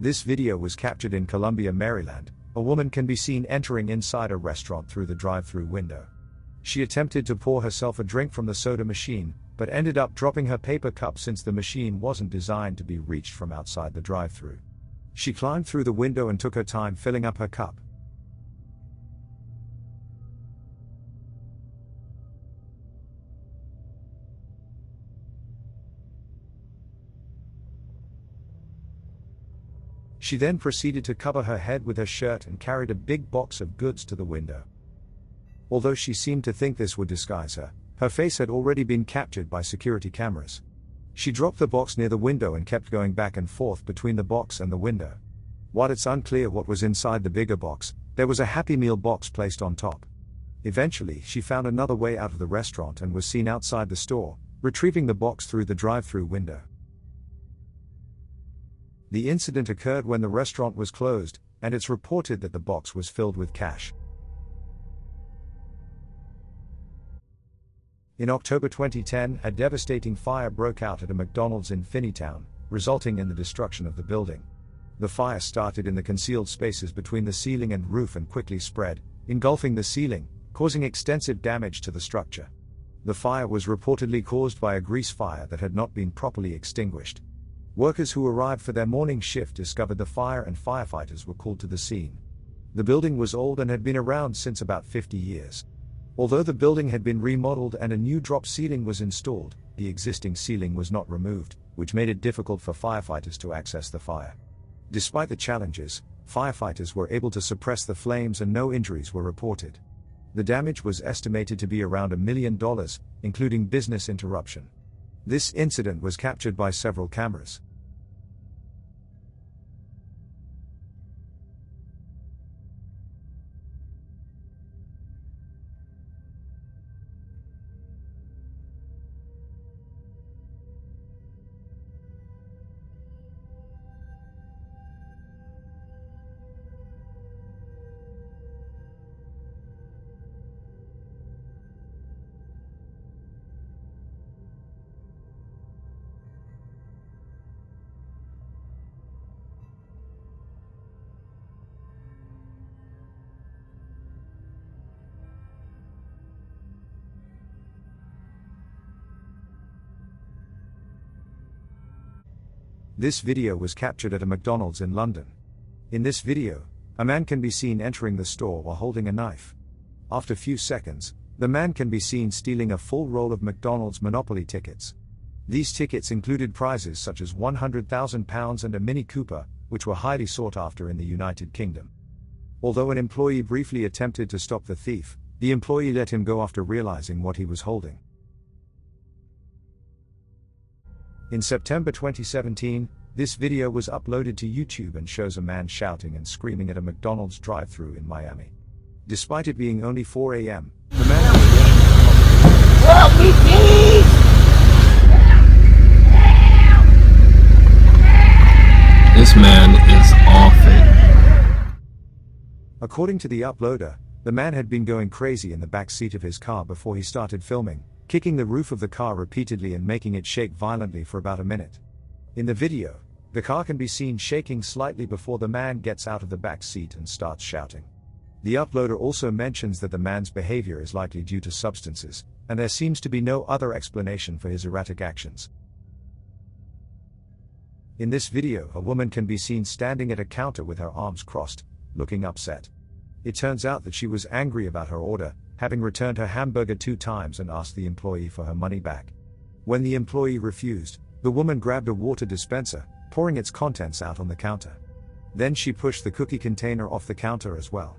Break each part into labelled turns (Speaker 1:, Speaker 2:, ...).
Speaker 1: This video was captured in Columbia, Maryland. A woman can be seen entering inside a restaurant through the drive-through window. She attempted to pour herself a drink from the soda machine, but ended up dropping her paper cup since the machine wasn't designed to be reached from outside the drive-through. She climbed through the window and took her time filling up her cup. She then proceeded to cover her head with her shirt and carried a big box of goods to the window. Although she seemed to think this would disguise her, her face had already been captured by security cameras. She dropped the box near the window and kept going back and forth between the box and the window. While it's unclear what was inside the bigger box, there was a Happy Meal box placed on top. Eventually, she found another way out of the restaurant and was seen outside the store, retrieving the box through the drive-through window. The incident occurred when the restaurant was closed, and it's reported that the box was filled with cash. In October 2010, a devastating fire broke out at a McDonald's in Finneytown, resulting in the destruction of the building. The fire started in the concealed spaces between the ceiling and roof and quickly spread, engulfing the ceiling, causing extensive damage to the structure. The fire was reportedly caused by a grease fire that had not been properly extinguished. Workers who arrived for their morning shift discovered the fire and firefighters were called to the scene. The building was old and had been around since about 50 years. Although the building had been remodeled and a new drop ceiling was installed, the existing ceiling was not removed, which made it difficult for firefighters to access the fire. Despite the challenges, firefighters were able to suppress the flames and no injuries were reported. The damage was estimated to be around $1 million, including business interruption. This incident was captured by several cameras. This video was captured at a McDonald's in London. In this video, a man can be seen entering the store while holding a knife. After few seconds, the man can be seen stealing a full roll of McDonald's Monopoly tickets. These tickets included prizes such as £100,000 and a Mini Cooper, which were highly sought after in the United Kingdom. Although an employee briefly attempted to stop the thief, the employee let him go after realizing what he was holding. In September 2017, this video was uploaded to YouTube and shows a man shouting and screaming at a McDonald's drive-thru in Miami. Despite it being only 4 a.m., the man was
Speaker 2: Help me, please!
Speaker 3: This man is off it.
Speaker 1: According to the uploader, the man had been going crazy in the back seat of his car before he started filming, kicking the roof of the car repeatedly and making it shake violently for about a minute. In the video, the car can be seen shaking slightly before the man gets out of the back seat and starts shouting. The uploader also mentions that the man's behavior is likely due to substances, and there seems to be no other explanation for his erratic actions. In this video, a woman can be seen standing at a counter with her arms crossed, looking upset. It turns out that she was angry about her order, having returned her hamburger 2 times and asked the employee for her money back. When the employee refused, the woman grabbed a water dispenser, pouring its contents out on the counter. Then she pushed the cookie container off the counter as well.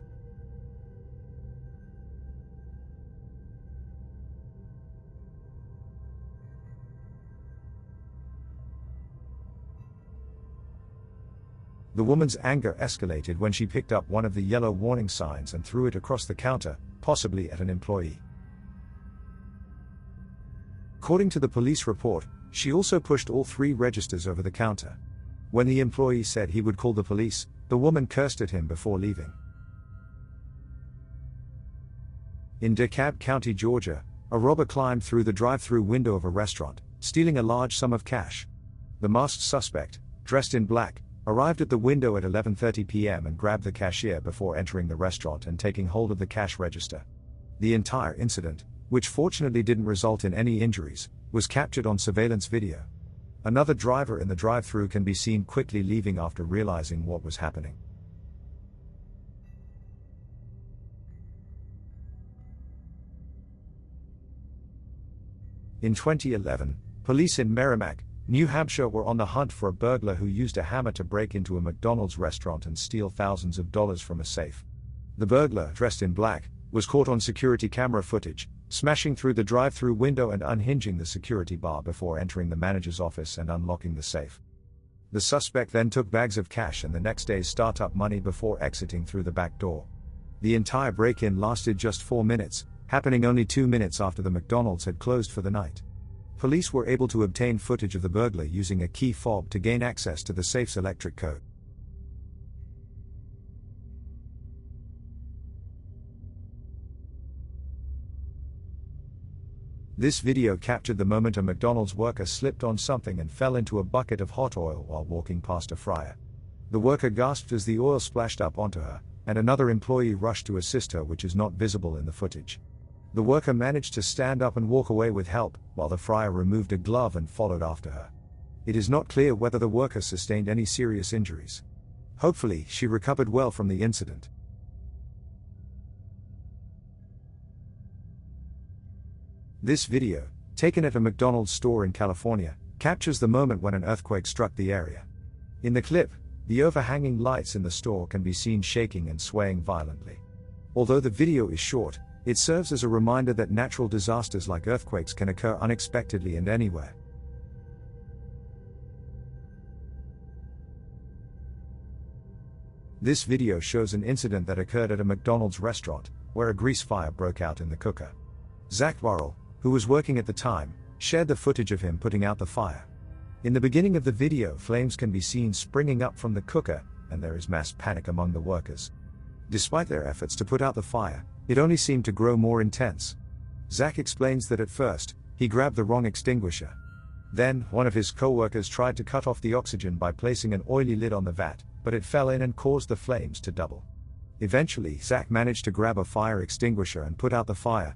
Speaker 1: The woman's anger escalated when she picked up one of the yellow warning signs and threw it across the counter, possibly at an employee. According to the police report, she also pushed all 3 registers over the counter. When the employee said he would call the police, the woman cursed at him before leaving. In DeKalb County, Georgia, a robber climbed through the drive-through window of a restaurant, stealing a large sum of cash. The masked suspect, dressed in black, arrived at the window at 11:30 p.m. and grabbed the cashier before entering the restaurant and taking hold of the cash register. The entire incident, which fortunately didn't result in any injuries, was captured on surveillance video. Another driver in the drive-thru can be seen quickly leaving after realizing what was happening. In 2011, police in Merrimack, New Hampshire were on the hunt for a burglar who used a hammer to break into a McDonald's restaurant and steal thousands of dollars from a safe. The burglar, dressed in black, was caught on security camera footage, smashing through the drive-thru window and unhinging the security bar before entering the manager's office and unlocking the safe. The suspect then took bags of cash and the next day's startup money before exiting through the back door. The entire break-in lasted just 4 minutes, happening only 2 minutes after the McDonald's had closed for the night. Police were able to obtain footage of the burglar using a key fob to gain access to the safe's electric code. This video captured the moment a McDonald's worker slipped on something and fell into a bucket of hot oil while walking past a fryer. The worker gasped as the oil splashed up onto her, and another employee rushed to assist her, which is not visible in the footage. The worker managed to stand up and walk away with help, while the fryer removed a glove and followed after her. It is not clear whether the worker sustained any serious injuries. Hopefully, she recovered well from the incident. This video, taken at a McDonald's store in California, captures the moment when an earthquake struck the area. In the clip, the overhanging lights in the store can be seen shaking and swaying violently. Although the video is short, it serves as a reminder that natural disasters like earthquakes can occur unexpectedly and anywhere. This video shows an incident that occurred at a McDonald's restaurant, where a grease fire broke out in the cooker. Zach Worrell, who was working at the time, shared the footage of him putting out the fire. In the beginning of the video, flames can be seen springing up from the cooker, and there is mass panic among the workers. Despite their efforts to put out the fire, it only seemed to grow more intense. Zach explains that at first, he grabbed the wrong extinguisher. Then, one of his co-workers tried to cut off the oxygen by placing an oily lid on the vat, but it fell in and caused the flames to double. Eventually, Zach managed to grab a fire extinguisher and put out the fire,